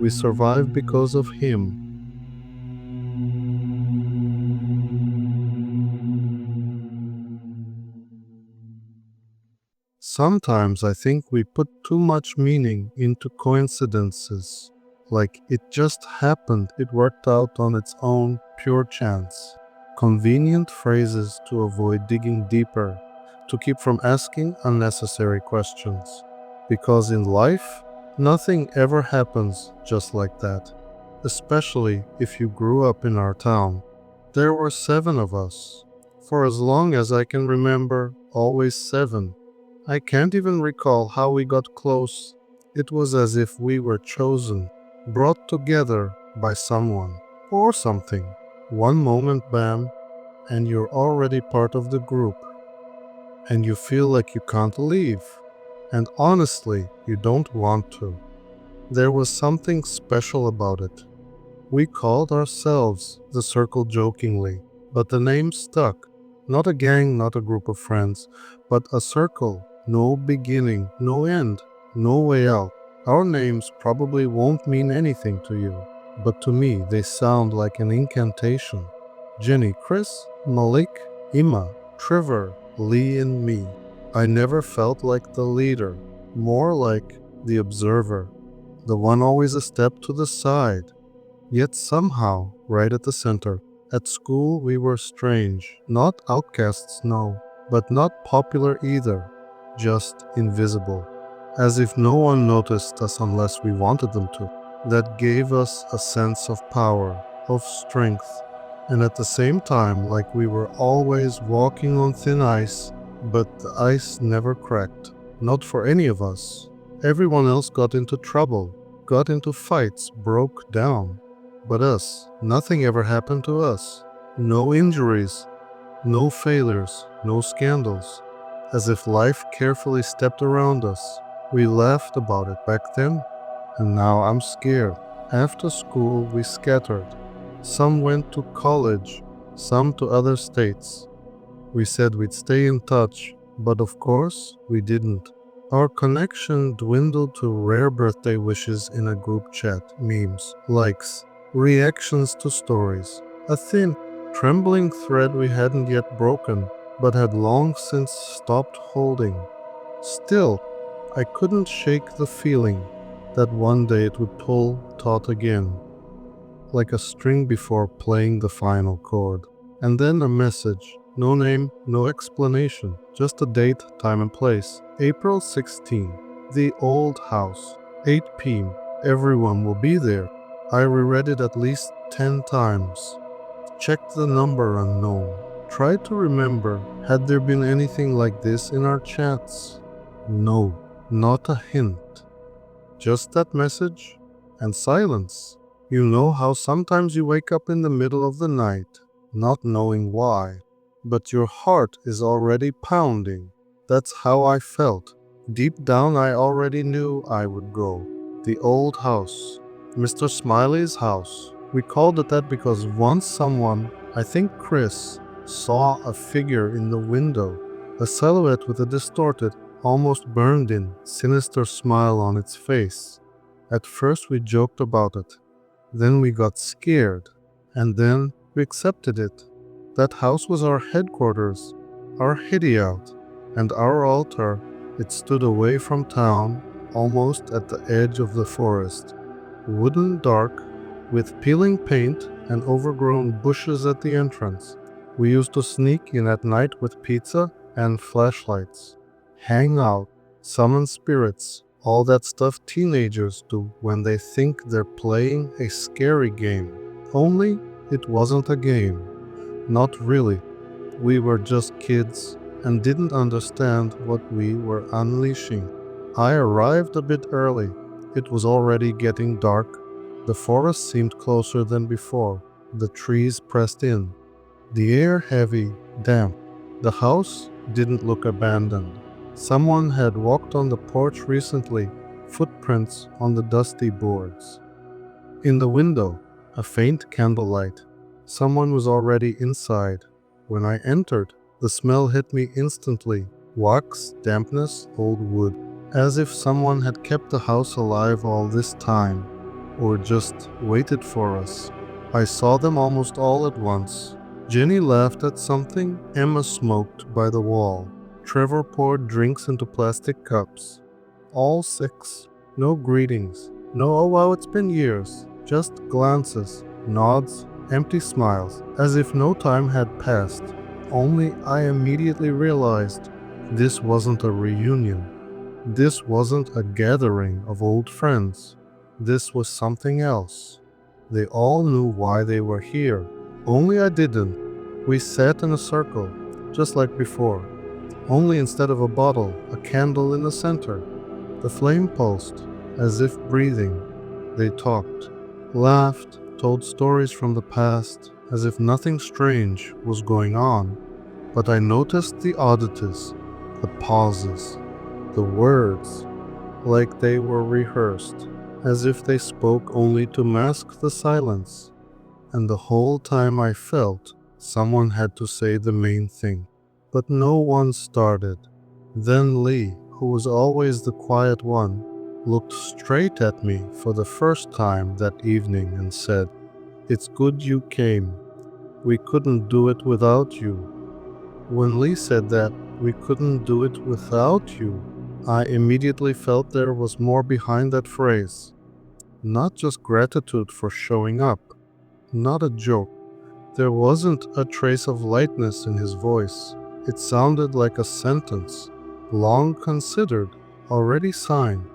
We survive because of him. Sometimes I think we put too much meaning into coincidences. Like it just happened, it worked out on its own, pure chance. Convenient phrases to avoid digging deeper, to keep from asking unnecessary questions. Because in life, nothing ever happens just like that. Especially if you grew up in our town. There were 7 of us. For as long as I can remember, always 7. I can't even recall how we got close. It was as if we were chosen, brought together by someone or something. One moment, bam, and you're already part of the group. And you feel like you can't leave. And honestly, you don't want to. There was something special about it. We called ourselves the Circle jokingly, but the name stuck. Not a gang, not a group of friends, but a circle. No beginning, no end, no way out. Our names probably won't mean anything to you, but to me they sound like an incantation. Jenny, Chris, Malik, Ima, Trevor, Lee, and me. I never felt like the leader, more like the observer, the one always a step to the side. Yet somehow, right at the center. At school, we were strange. Not outcasts, no, but not popular either. Just invisible. As if no one noticed us unless we wanted them to. That gave us a sense of power, of strength, and at the same time, like we were always walking on thin ice, but the ice never cracked. Not for any of us. Everyone else got into trouble, got into fights, broke down. But us, nothing ever happened to us. No injuries, no failures, no scandals. As if life carefully stepped around us. We laughed about it back then, and now I'm scared. After school, we scattered. Some went to college, some to other states. We said we'd stay in touch, but of course, we didn't. Our connection dwindled to rare birthday wishes in a group chat, memes, likes, reactions to stories. A thin, trembling thread we hadn't yet broken, but had long since stopped holding. Still, I couldn't shake the feeling that one day it would pull taut again, like a string before playing the final chord. And then a message. No name, no explanation, just a date, time and place. April 16. The old house. 8 p.m. Everyone will be there. I reread it at least 10 times. Checked the number unknown. Tried to remember, had there been anything like this in our chats? No, not a hint. Just that message and silence. You know how sometimes you wake up in the middle of the night, not knowing why, but your heart is already pounding. That's how I felt. Deep down, I already knew I would go. The old house. Mr. Smiley's house. We called it that because once someone, I think Chris, saw a figure in the window. A silhouette with a distorted, almost burned in, sinister smile on its face. At first we joked about it. Then we got scared. And then we accepted it. That house was our headquarters, our hideout, and our altar. It stood away from town, almost at the edge of the forest. Wooden, dark, with peeling paint and overgrown bushes at the entrance. We used to sneak in at night with pizza and flashlights. Hang out, summon spirits, all that stuff teenagers do when they think they're playing a scary game. Only it wasn't a game. Not really. We were just kids and didn't understand what we were unleashing. I arrived a bit early. It was already getting dark. The forest seemed closer than before. The trees pressed in. The air heavy, damp. The house didn't look abandoned. Someone had walked on the porch recently, footprints on the dusty boards. In the window, a faint candlelight. Someone was already inside. When I entered, the smell hit me instantly. Wax, dampness, old wood. As if someone had kept the house alive all this time. or just waited for us. I saw them almost all at once. Jenny laughed at something, Emma smoked by the wall. Trevor poured drinks into plastic cups. All 6. No greetings. No, oh wow, it's been years. Just glances, nods, empty smiles, as if no time had passed. Only I immediately realized this wasn't a reunion. This wasn't a gathering of old friends. This was something else. They all knew why they were here. Only I didn't. We sat in a circle, just like before. Only instead of a bottle, a candle in the center. The flame pulsed, as if breathing. They talked, laughed, told stories from the past, as if nothing strange was going on. But I noticed the oddities, the pauses, the words, like they were rehearsed, as if they spoke only to mask the silence. And the whole time I felt someone had to say the main thing. But no one started. Then Lee, who was always the quiet one, looked straight at me for the first time that evening and said, "It's good you came. We couldn't do it without you." When Lee said that, "We couldn't do it without you," I immediately felt there was more behind that phrase. Not just gratitude for showing up. Not a joke. There wasn't a trace of lightness in his voice. It sounded like a sentence, long considered, already signed.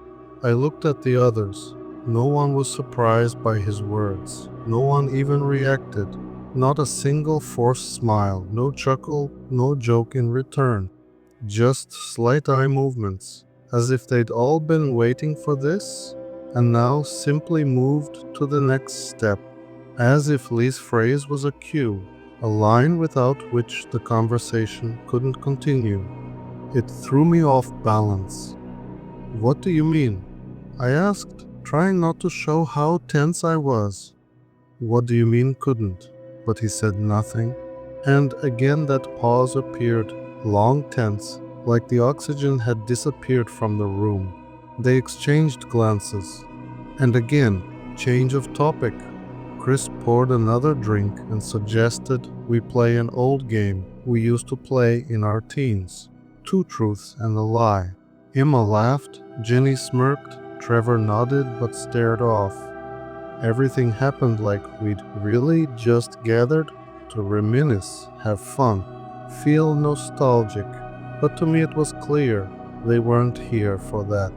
I looked at the others. No one was surprised by his words. No one even reacted. Not a single forced smile, no chuckle, no joke in return. Just slight eye movements, as if they'd all been waiting for this, and now simply moved to the next step. As if Lee's phrase was a cue, a line without which the conversation couldn't continue. It threw me off balance. "What do you mean?" I asked, trying not to show how tense I was. "What do you mean couldn't?" But he said nothing. And again that pause appeared, long tense, like the oxygen had disappeared from the room. They exchanged glances. And again, change of topic. Chris poured another drink and suggested we play an old game we used to play in our teens. 2 truths and a lie. Emma laughed, Jenny smirked, Trevor nodded but stared off. Everything happened like we'd really just gathered to reminisce, have fun, feel nostalgic. But to me it was clear they weren't here for that.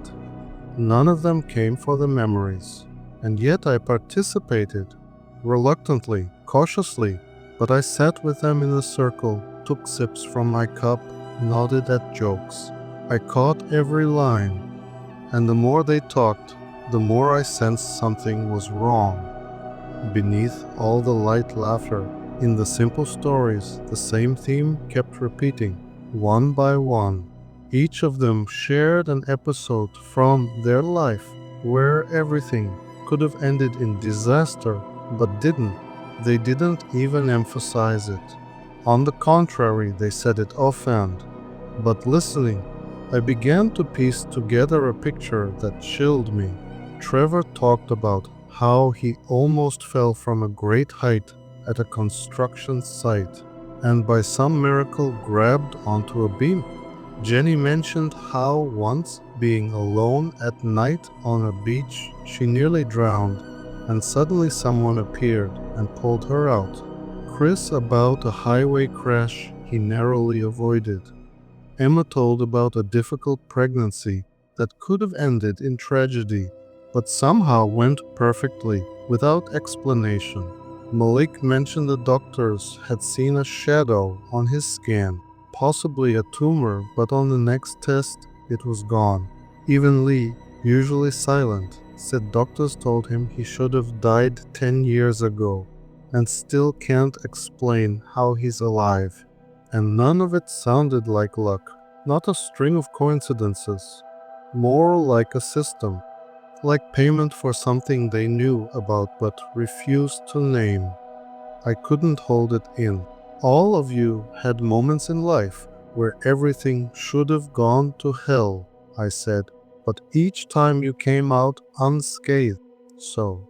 None of them came for the memories. And yet I participated. Reluctantly, cautiously, but I sat with them in a circle, took sips from my cup, nodded at jokes. I caught every line, and the more they talked, the more I sensed something was wrong. Beneath all the light laughter, in the simple stories, the same theme kept repeating, one by one. Each of them shared an episode from their life where everything could have ended in disaster, but didn't. They didn't even emphasize it. On the contrary, they said it offhand. But listening, I began to piece together a picture that chilled me. Trevor talked about how he almost fell from a great height at a construction site, and by some miracle grabbed onto a beam. Jenny mentioned how once, being alone at night on a beach, she nearly drowned, and suddenly someone appeared and pulled her out. Chris about a highway crash he narrowly avoided. Emma told about a difficult pregnancy that could have ended in tragedy, but somehow went perfectly, without explanation. Malik mentioned the doctors had seen a shadow on his scan, possibly a tumor, but on the next test, it was gone. Even Lee, usually silent, said doctors told him he should have died 10 years ago, and still can't explain how he's alive. And none of it sounded like luck, not a string of coincidences, more like a system, like payment for something they knew about but refused to name. I couldn't hold it in. All of you had moments in life where everything should have gone to hell, I said, but each time you came out unscathed. So,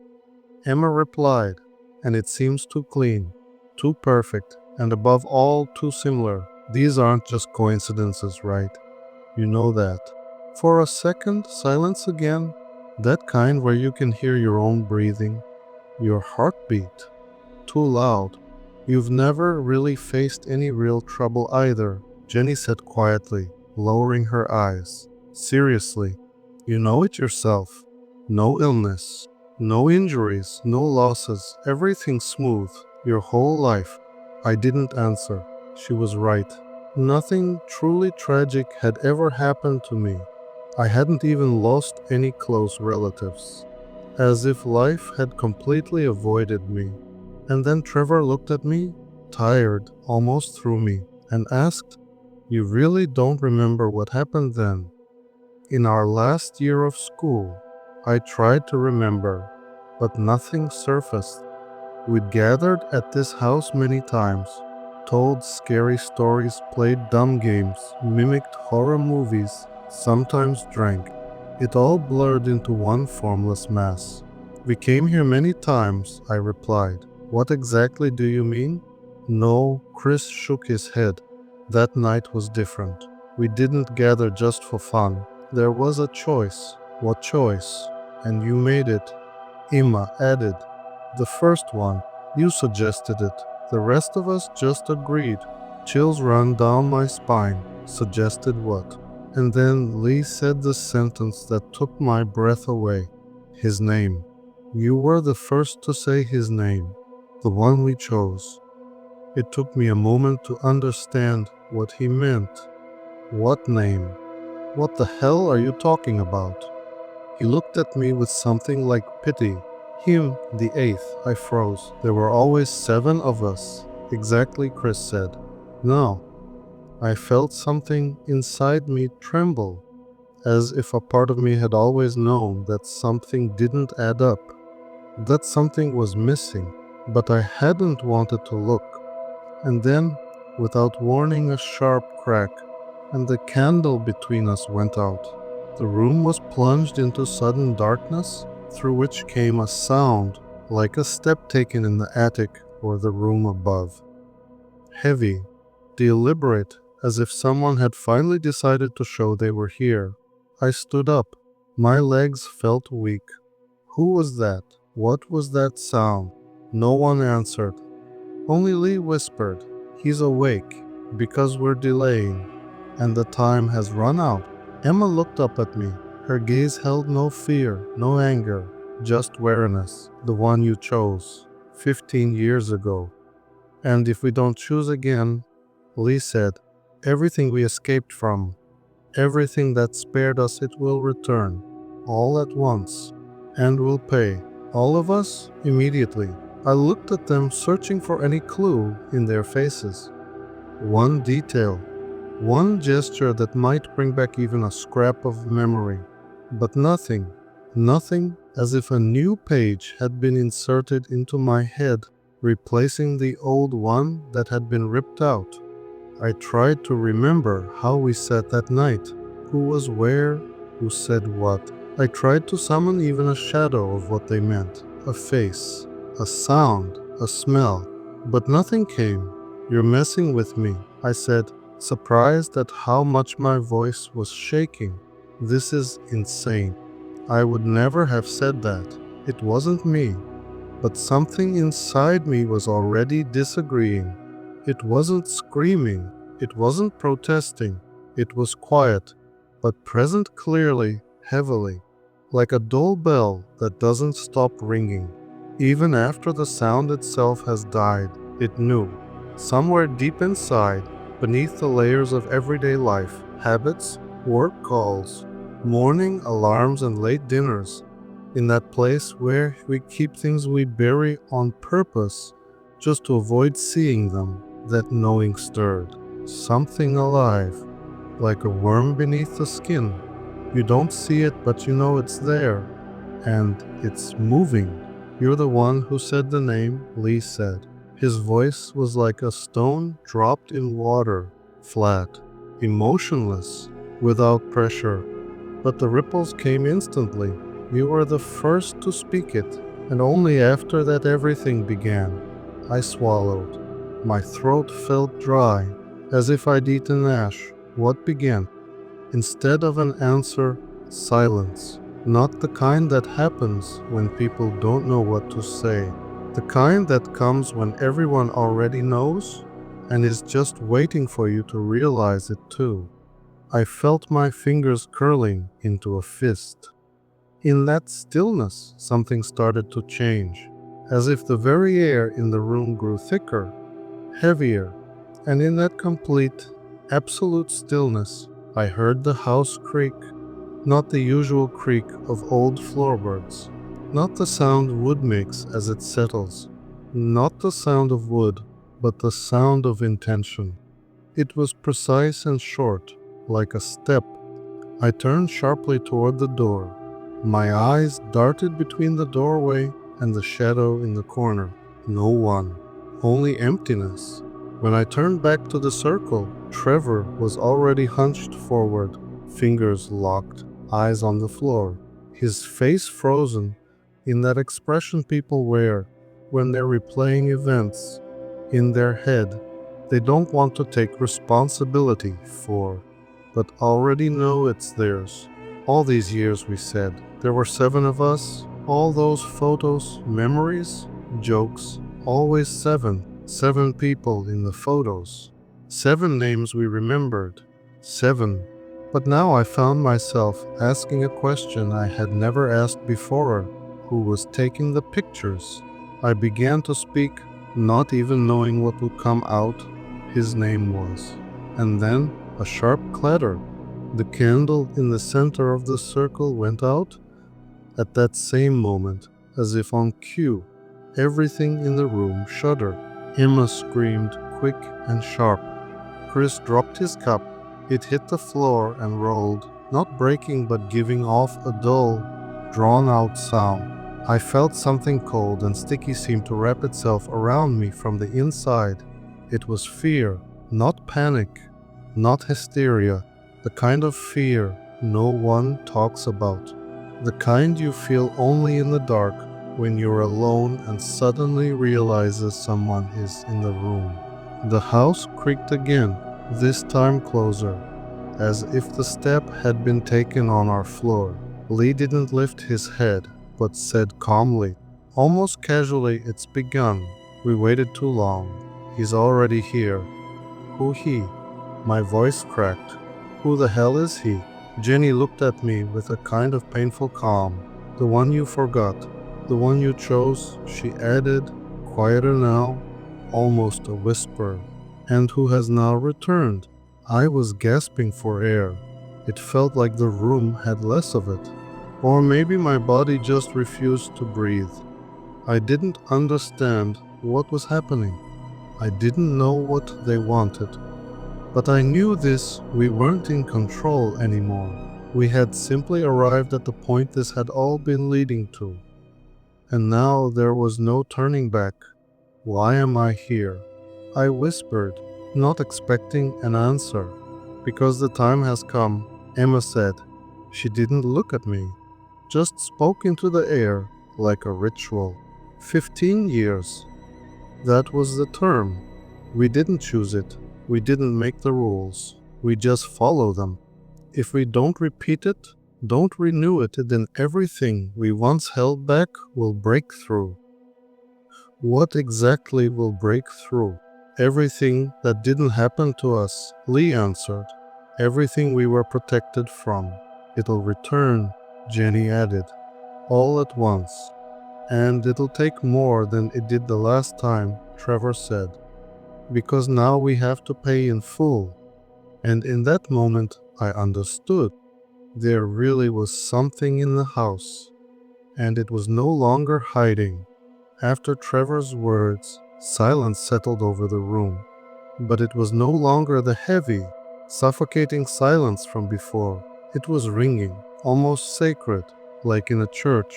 Emma replied, and it seems too clean, too perfect, and above all, too similar. These aren't just coincidences, right? You know that. For a second, silence again, that kind where you can hear your own breathing, your heartbeat, too loud. You've never really faced any real trouble either, Jenny said quietly, lowering her eyes. Seriously, you know it yourself. No illness, no injuries, no losses, everything smooth, your whole life. I didn't answer. She was right. Nothing truly tragic had ever happened to me. I hadn't even lost any close relatives. As if life had completely avoided me. And then Trevor looked at me, tired, almost through me, and asked, "You really don't remember what happened then?" In our last year of school, I tried to remember, but nothing surfaced. We'd gathered at this house many times, told scary stories, played dumb games, mimicked horror movies, sometimes drank. It all blurred into one formless mass. "We came here many times," I replied. "What exactly do you mean?" "No," Chris shook his head. "That night was different. We didn't gather just for fun. There was a choice." "What choice?" "And you made it," Emma added. "The first one. You suggested it. The rest of us just agreed." Chills ran down my spine. Suggested what? And then Lee said the sentence that took my breath away. His name. "You were the first to say his name. The one we chose." It took me a moment to understand what he meant. What name? What the hell are you talking about? He looked at me with something like pity. "Him, the eighth," I froze. "There were always 7 of us." "Exactly," Chris said. "No." I felt something inside me tremble, as if a part of me had always known that something didn't add up, that something was missing, but I hadn't wanted to look. And then, without warning, a sharp crack, and the candle between us went out. The room was plunged into sudden darkness, through which came a sound like a step taken in the attic or the room above. Heavy, deliberate, as if someone had finally decided to show they were here. I stood up. My legs felt weak. Who was that? What was that sound? No one answered. Only Lee whispered, "He's awake, because we're delaying, and the time has run out." Emma looked up at me. Her gaze held no fear, no anger, just wariness, the one you chose 15 years ago. "And if we don't choose again," Lee said, "everything we escaped from, everything that spared us, it will return, all at once, and we'll pay, all of us, immediately." I looked at them, searching for any clue in their faces. One detail, one gesture that might bring back even a scrap of memory. But nothing, nothing, as if a new page had been inserted into my head, replacing the old one that had been ripped out. I tried to remember how we sat that night, who was where, who said what. I tried to summon even a shadow of what they meant, a face, a sound, a smell, but nothing came. "You're messing with me," I said, surprised at how much my voice was shaking. "This is insane." I would never have said that. It wasn't me. But something inside me was already disagreeing. It wasn't screaming. It wasn't protesting. It was quiet, but present clearly, heavily, like a dull bell that doesn't stop ringing. Even after the sound itself has died, it knew. Somewhere deep inside, beneath the layers of everyday life, habits, work calls, morning alarms and late dinners, in that place where we keep things we bury on purpose just to avoid seeing them, that knowing stirred. Something alive, like a worm beneath the skin. You don't see it, but you know it's there. And it's moving. "You're the one who said the name," Lee said. His voice was like a stone dropped in water, flat, emotionless, without pressure. But the ripples came instantly. "You were the first to speak it." And only after that everything began. I swallowed. My throat felt dry, as if I'd eaten ash. What began? Instead of an answer, silence. Not the kind that happens when people don't know what to say. The kind that comes when everyone already knows and is just waiting for you to realize it too. I felt my fingers curling into a fist. In that stillness, something started to change, as if the very air in the room grew thicker, heavier, and in that complete, absolute stillness, I heard the house creak, not the usual creak of old floorboards, not the sound wood makes as it settles, not the sound of wood, but the sound of intention. It was precise and short, like a step. I turned sharply toward the door. My eyes darted between the doorway and the shadow in the corner. No one, only emptiness. When I turned back to the circle, Trevor was already hunched forward, fingers locked, eyes on the floor, his face frozen in that expression people wear when they're replaying events in their head they don't want to take responsibility for, but already know it's theirs. All these years, we said, there were 7 of us, all those photos, memories, jokes, always 7. 7 people in the photos. 7 names we remembered. 7. But now I found myself asking a question I had never asked before. Who was taking the pictures? I began to speak, not even knowing what would come out. His name was. And then a sharp clatter. The candle in the center of the circle went out. At that same moment, as if on cue, everything in the room shuddered. Emma screamed, quick and sharp. Chris dropped his cup. It hit the floor and rolled, not breaking but giving off a dull, drawn-out sound. I felt something cold and sticky seem to wrap itself around me from the inside. It was fear, not panic, not hysteria, the kind of fear no one talks about. The kind you feel only in the dark when you're alone and suddenly realizes someone is in the room. The house creaked again, this time closer, as if the step had been taken on our floor. Lee didn't lift his head, but said calmly, almost casually, "It's begun. We waited too long. He's already here." Who he? My voice cracked. Who the hell is he? Jenny looked at me with a kind of painful calm. The one you forgot. The one you chose, she added, quieter now, almost a whisper. And who has now returned. I was gasping for air. It felt like the room had less of it. Or maybe my body just refused to breathe. I didn't understand what was happening. I didn't know what they wanted. But I knew this, we weren't in control anymore. We had simply arrived at the point this had all been leading to. And now there was no turning back. Why am I here? I whispered, not expecting an answer. Because the time has come, Emma said. She didn't look at me, just spoke into the air like a ritual. 15 years. That was the term. We didn't choose it. We didn't make the rules. We just follow them. If we don't repeat it, don't renew it, then everything we once held back will break through. What exactly will break through? Everything that didn't happen to us, Lee answered. Everything we were protected from. It'll return, Jenny added, all at once. And it'll take more than it did the last time, Trevor said. Because now we have to pay in full. And in that moment, I understood. There really was something in the house. And it was no longer hiding. After Trevor's words, silence settled over the room. But it was no longer the heavy, suffocating silence from before. It was ringing, almost sacred, like in a church,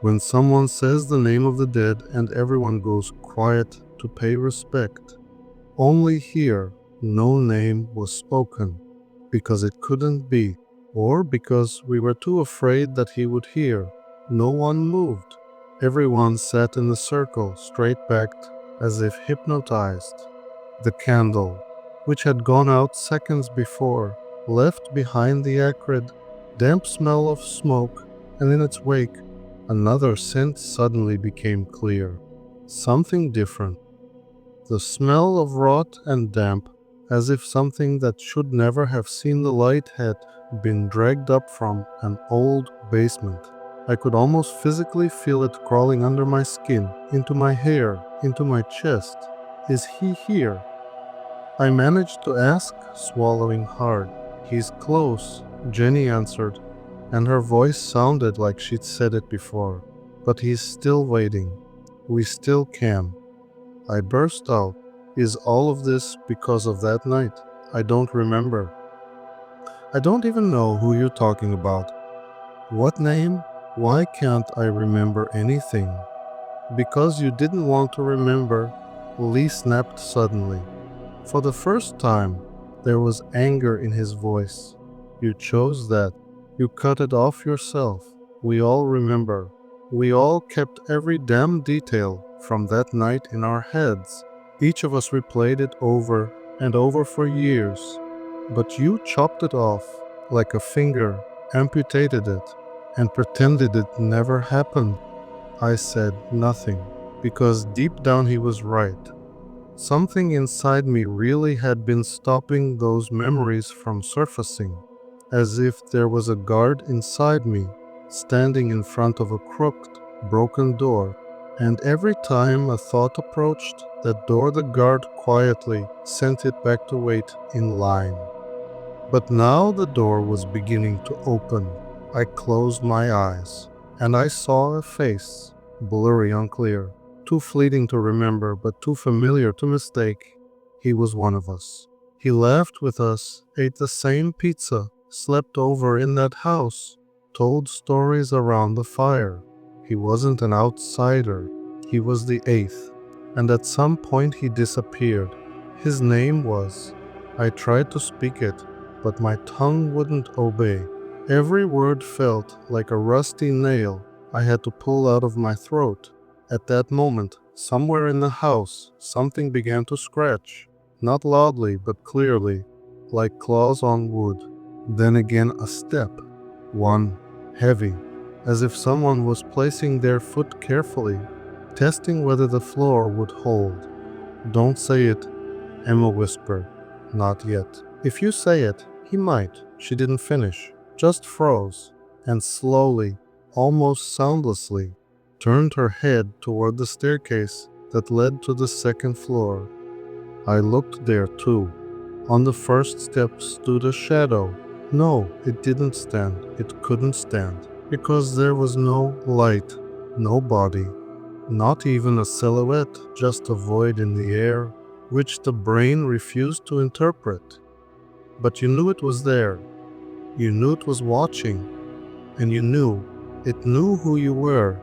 when someone says the name of the dead and everyone goes quiet to pay respect. Only here, no name was spoken, because it couldn't be, or because we were too afraid that he would hear. No one moved. Everyone sat in a circle, straight-backed, as if hypnotized. The candle, which had gone out seconds before, left behind the acrid, damp smell of smoke, and in its wake, another scent suddenly became clear. Something different. The smell of rot and damp, as if something that should never have seen the light had been dragged up from an old basement. I could almost physically feel it crawling under my skin, into my hair, into my chest. Is he here? I managed to ask, swallowing hard. He's close, Jenny answered, and her voice sounded like she'd said it before. But he's still waiting. We still can. I burst out. Is all of this because of that night? I don't remember. I don't even know who you're talking about. What name? Why can't I remember anything? Because you didn't want to remember, Lee snapped suddenly. For the first time, there was anger in his voice. You chose that. You cut it off yourself. We all remember. We all kept every damn detail from that night in our heads. Each of us replayed it over and over for years. But you chopped it off like a finger, amputated it, and pretended it never happened. I said nothing, because deep down he was right. Something inside me really had been stopping those memories from surfacing, as if there was a guard inside me, standing in front of a crooked, broken door, and every time a thought approached that door, the guard quietly sent it back to wait in line. But now the door was beginning to open. I closed my eyes, and I saw a face, blurry, unclear, too fleeting to remember, but too familiar to mistake. He was one of us. He laughed with us, ate the same pizza, slept over in that house, told stories around the fire. He wasn't an outsider. He was the eighth. And at some point he disappeared. His name was... I tried to speak it, but my tongue wouldn't obey. Every word felt like a rusty nail I had to pull out of my throat. At that moment, somewhere in the house, something began to scratch. Not loudly, but clearly, like claws on wood. Then again a step. One, heavy, as if someone was placing their foot carefully, testing whether the floor would hold. Don't say it, Emma whispered. Not yet. If you say it, he might. She didn't finish, just froze, and slowly, almost soundlessly, turned her head toward the staircase that led to the second floor. I looked there too. On the first step stood a shadow. No, it didn't stand. It couldn't stand. Because there was no light, no body, not even a silhouette, just a void in the air, which the brain refused to interpret. But you knew it was there. You knew it was watching. And you knew. It knew who you were.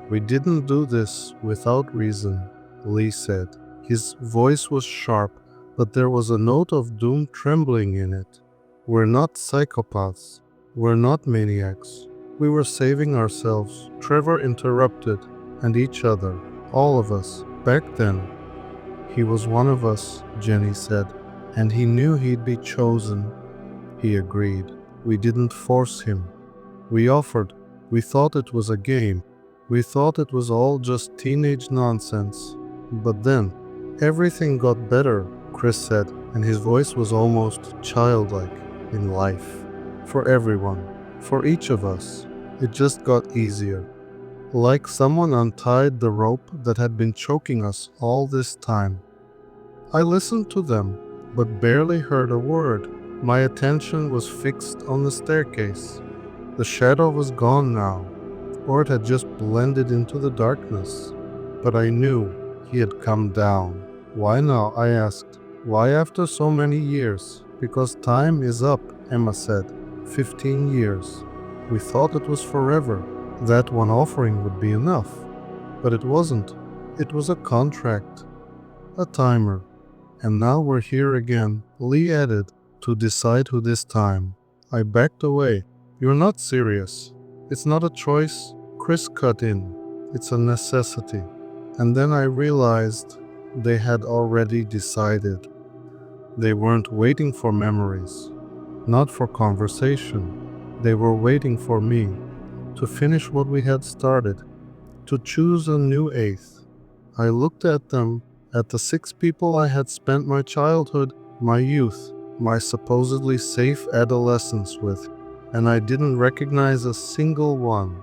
We didn't do this without reason, Lee said. His voice was sharp, but there was a note of doom trembling in it. We're not psychopaths. We're not maniacs. We were saving ourselves, Trevor interrupted, and each other, all of us, back then. He was one of us, Jenny said, and he knew he'd be chosen. He agreed. We didn't force him. We offered. We thought it was a game. We thought it was all just teenage nonsense. But then, everything got better, Chris said, and his voice was almost childlike in life. For everyone, for each of us, it just got easier. Like someone untied the rope that had been choking us all this time. I listened to them, but barely heard a word. My attention was fixed on the staircase. The shadow was gone now, or it had just blended into the darkness. But I knew he had come down. Why now? I asked. Why after so many years? Because time is up, Emma said. 15 years. We thought it was forever. That one offering would be enough. But it wasn't. It was a contract. A timer. And now we're here again, Lee added, to decide who this time. I backed away. You're not serious. It's not a choice. Chris cut in. It's a necessity. And then I realized they had already decided. They weren't waiting for memories, not for conversation. They were waiting for me to finish what we had started, to choose a new eighth. I looked at them, at the 6 people I had spent my childhood, my youth, my supposedly safe adolescence with, and I didn't recognize a single one.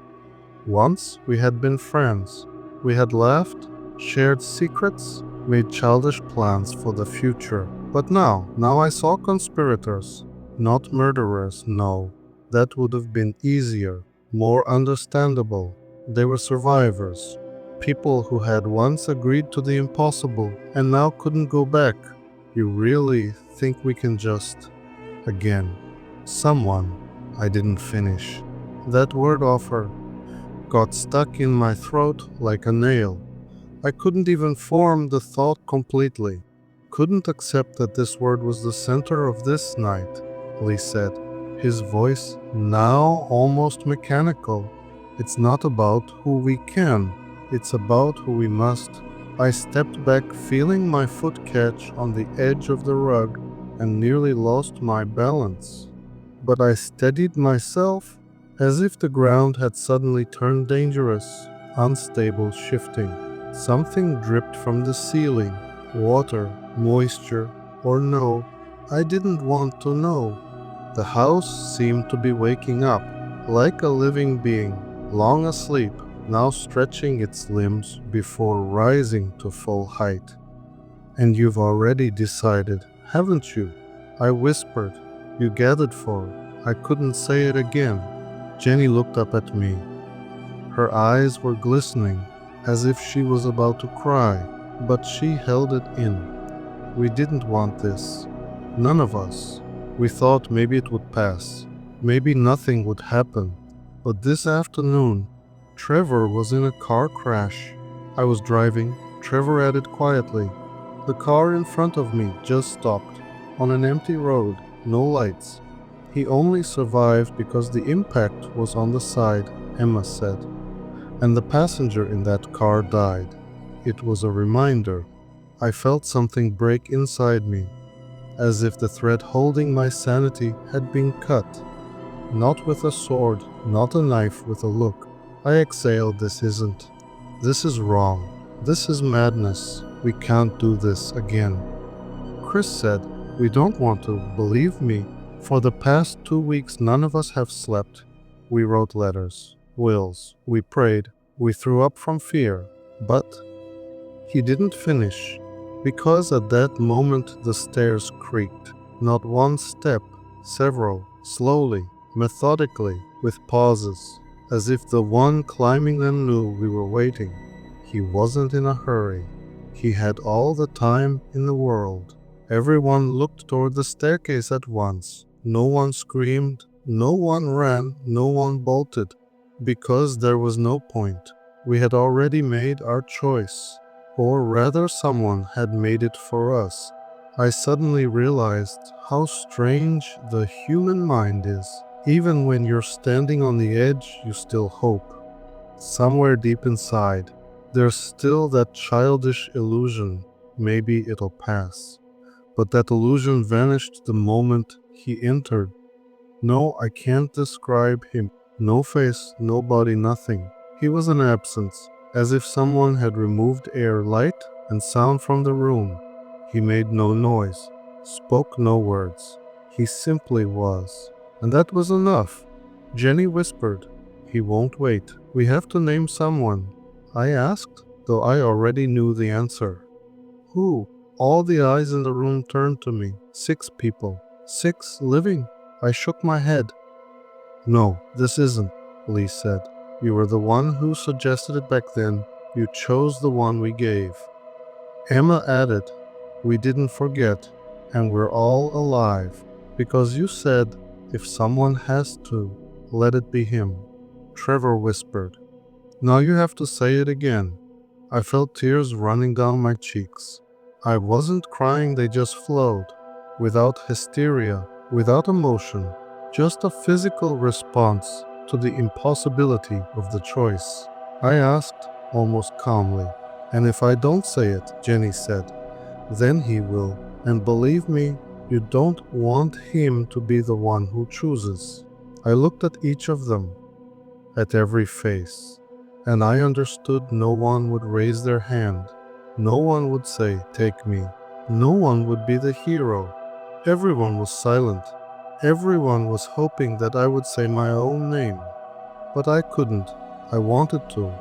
Once we had been friends. We had laughed, shared secrets, made childish plans for the future. But now I saw conspirators, not murderers, no. That would have been easier, more understandable. They were survivors, people who had once agreed to the impossible and now couldn't go back. You really think we can just... Again. Someone. I didn't finish. That word offer got stuck in my throat like a nail. I couldn't even form the thought completely. Couldn't accept that this word was the center of this night, Lee said, his voice now almost mechanical. It's not about who we can, it's about who we must. I stepped back, feeling my foot catch on the edge of the rug, and nearly lost my balance. But I steadied myself as if the ground had suddenly turned dangerous, unstable, shifting. Something dripped from the ceiling. Water, moisture, or no. I didn't want to know. The house seemed to be waking up, like a living being, long asleep, now stretching its limbs before rising to full height. And you've already decided, haven't you? I whispered. You gathered for it. I couldn't say it again. Jenny looked up at me. Her eyes were glistening, as if she was about to cry, but she held it in. We didn't want this. None of us. We thought maybe it would pass. Maybe nothing would happen. But this afternoon, Trevor was in a car crash. I was driving. Trevor added quietly. The car in front of me just stopped, on an empty road, no lights. He only survived because the impact was on the side, Emma said. And the passenger in that car died. It was a reminder. I felt something break inside me, as if the thread holding my sanity had been cut. Not with a sword, not a knife, with a look. I exhaled. This isn't. This is wrong. This is madness. We can't do this again. Chris said, we don't want to. Believe me. For the past 2 weeks, none of us have slept. We wrote letters, wills, we prayed, we threw up from fear. But he didn't finish, because at that moment the stairs creaked. Not one step, several, slowly, methodically, with pauses, as if the one climbing them knew we were waiting. He wasn't in a hurry. He had all the time in the world. Everyone looked toward the staircase at once. No one screamed, no one ran, no one bolted, because there was no point. We had already made our choice, or rather someone had made it for us. I suddenly realized how strange the human mind is. Even when you're standing on the edge, you still hope. Somewhere deep inside, there's still that childish illusion, maybe it'll pass. But that illusion vanished the moment he entered. No, I can't describe him. No face, no body, nothing. He was an absence, as if someone had removed air, light, and sound from the room. He made no noise, spoke no words. He simply was. And that was enough. Jenny whispered, he won't wait. We have to name someone. I asked, though I already knew the answer. Who? All the eyes in the room turned to me. 6 people. 6 living. I shook my head. No, this isn't, Lee said. You were the one who suggested it back then. You chose the one we gave. Emma added, we didn't forget, and we're all alive, because you said, if someone has to, let it be him. Trevor whispered. Now you have to say it again. I felt tears running down my cheeks. I wasn't crying, they just flowed, without hysteria, without emotion, just a physical response to the impossibility of the choice. I asked, almost calmly. And if I don't say it, Jenny said, then he will. And believe me, you don't want him to be the one who chooses. I looked at each of them, at every face, and I understood no one would raise their hand. No one would say, "Take me." No one would be the hero. Everyone was silent. Everyone was hoping that I would say my own name. But I couldn't. I wanted to.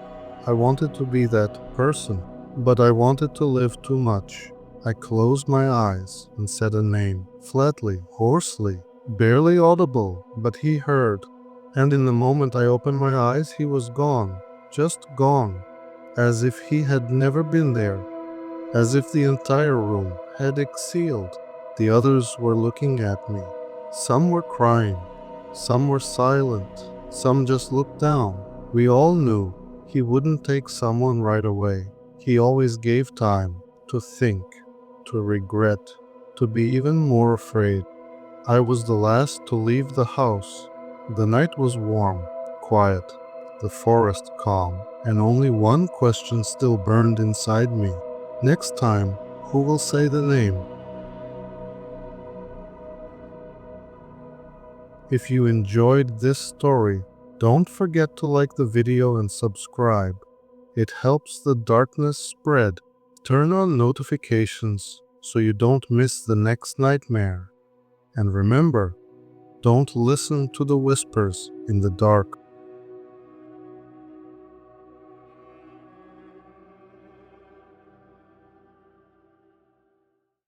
I wanted to be that person. But I wanted to live too much. I closed my eyes and said a name, flatly, hoarsely, barely audible, but he heard. And in the moment I opened my eyes, he was gone, just gone, as if he had never been there, as if the entire room had exhaled. The others were looking at me. Some were crying, some were silent, some just looked down. We all knew he wouldn't take someone right away. He always gave time to think, to regret, to be even more afraid. I was the last to leave the house. The night was warm, quiet, the forest calm, and only one question still burned inside me. Next time, who will say the name? If you enjoyed this story, don't forget to like the video and subscribe. It helps the darkness spread. Turn on notifications so you don't miss the next nightmare. And remember, don't listen to the whispers in the dark.